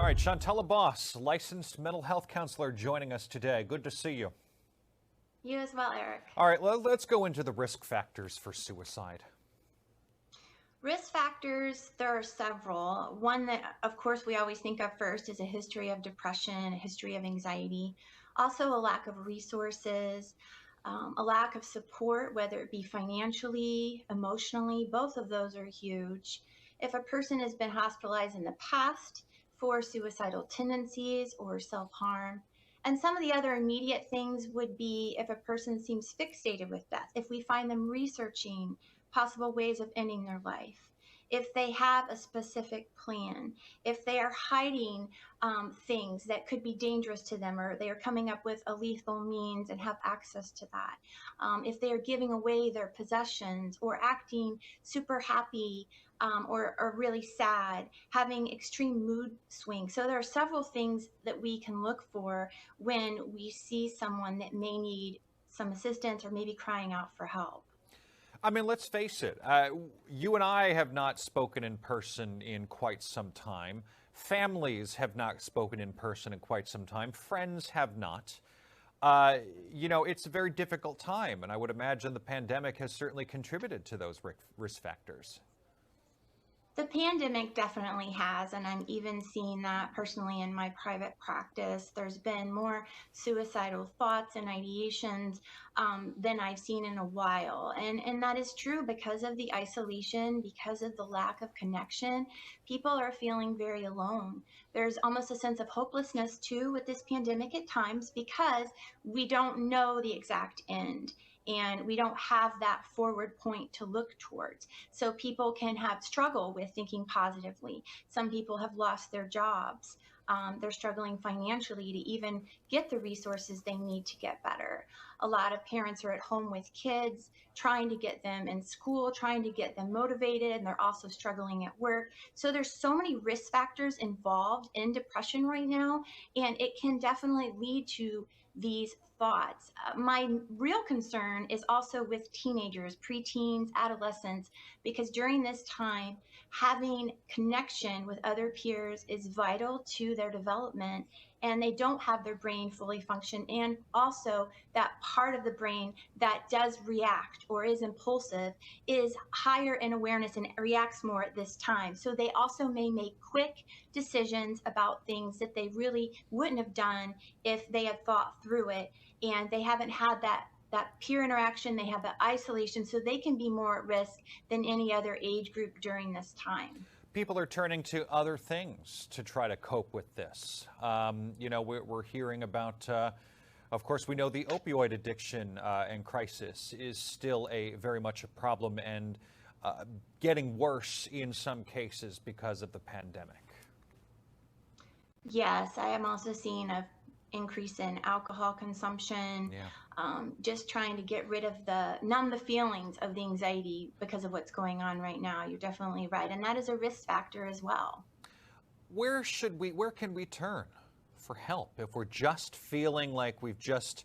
All right, Shantala Boss, licensed mental health counselor, joining us today. Good to see you. You as well, Eric. All right, let's go into the risk factors for suicide. Risk factors, there are several. One that, of course, we always think of first is a history of depression, a history of anxiety, also a lack of resources, a lack of support, whether it be financially, emotionally. Both of those are huge. If a person has been hospitalized in the past for suicidal tendencies or self-harm, and some of the other immediate things would be if a person seems fixated with death, if we find them researching possible ways of ending their life, if they have a specific plan, if they are hiding things that could be dangerous to them, or they are coming up with a lethal means and have access to that, if they are giving away their possessions or acting super happy or really sad, having extreme mood swings. So there are several things that we can look for when we see someone that may need some assistance or maybe crying out for help. I mean, let's face it, you and I have not spoken in person in quite some time. Families have not spoken in person in quite some time. Friends have not. It's a very difficult time, and I would imagine the pandemic has certainly contributed to those risk factors. The pandemic definitely has, and I'm even seeing that personally in my private practice. There's been more suicidal thoughts and ideations than I've seen in a while. And that is true because of the isolation, because of the lack of connection. People are feeling very alone. There's almost a sense of hopelessness too with this pandemic at times because we don't know the exact end. And we don't have that forward point to look towards. So people can have struggle with thinking positively. Some people have lost their jobs. They're struggling financially to even get the resources they need to get better. A lot of parents are at home with kids, trying to get them in school, trying to get them motivated, and they're also struggling at work. So there's so many risk factors involved in depression right now, and it can definitely lead to these thoughts. My real concern is also with teenagers, preteens, adolescents, because during this time, having connection with other peers is vital to their development, and they don't have their brain fully function. And also that part of the brain that does react or is impulsive is higher in awareness and reacts more at this time. So they also may make quick decisions about things that they really wouldn't have done if they had thought through it, and they haven't had that peer interaction, they have that isolation, so they can be more at risk than any other age group during this time. People are turning to other things to try to cope with this. We're hearing about, of course, we know the opioid addiction and crisis is still very much a problem and getting worse in some cases because of the pandemic. Yes, I am also seeing an increase in alcohol consumption, just trying to get rid of numb the feelings of the anxiety because of what's going on right now. You're definitely right. And that is a risk factor as well. Where can we turn for help if we're just feeling like we've just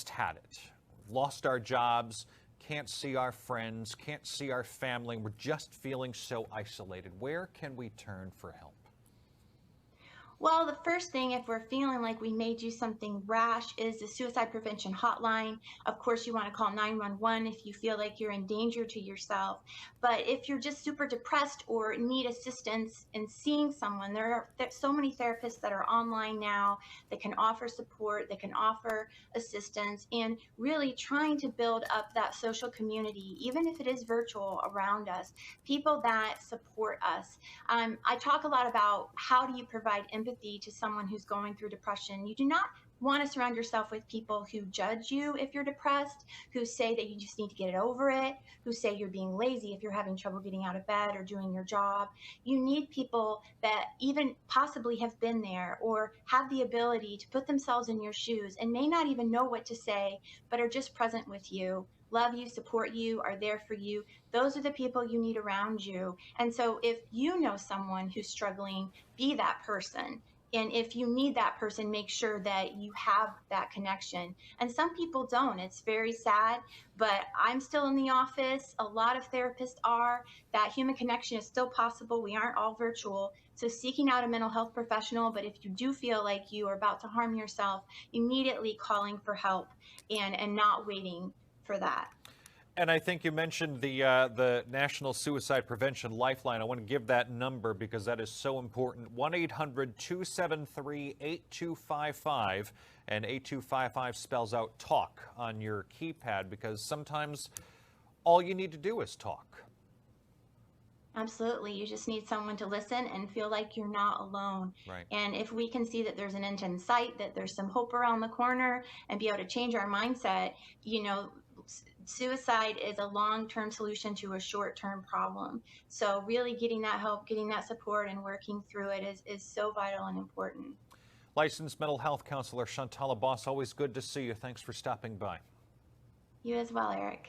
had it? We've lost our jobs, can't see our friends, can't see our family, we're just feeling so isolated. Where can we turn for help? Well, the first thing, if we're feeling like we may do something rash, is the suicide prevention hotline. Of course, you want to call 911 if you feel like you're in danger to yourself. But if you're just super depressed or need assistance in seeing someone, there are so many therapists that are online now that can offer support, that can offer assistance, and really trying to build up that social community, even if it is virtual, around us, people that support us. I talk a lot about how do you provide empathy to someone who's going through depression. You do not want to surround yourself with people who judge you if you're depressed, who say that you just need to get it over it, who say you're being lazy if you're having trouble getting out of bed or doing your job. You need people that even possibly have been there or have the ability to put themselves in your shoes and may not even know what to say, but are just present with you, love you, support you, are there for you. Those are the people you need around you. And so if you know someone who's struggling, be that person. And if you need that person, make sure that you have that connection. And some people don't. It's very sad, but I'm still in the office. A lot of therapists are. That human connection is still possible. We aren't all virtual, So seeking out a mental health professional, but if you do feel like you are about to harm yourself, immediately calling for help and not waiting for that. And I think you mentioned the National Suicide Prevention Lifeline. I want to give that number because that is so important. 1-800-273-8255. And 8255 spells out talk on your keypad because sometimes all you need to do is talk. Absolutely. You just need someone to listen and feel like you're not alone. Right. And if we can see that there's an end in sight, that there's some hope around the corner, and be able to change our mindset, suicide is a long term solution to a short term problem. So, really getting that help, getting that support, and working through it is so vital and important. Licensed mental health counselor Shantala Boss, always good to see you. Thanks for stopping by. You as well, Eric.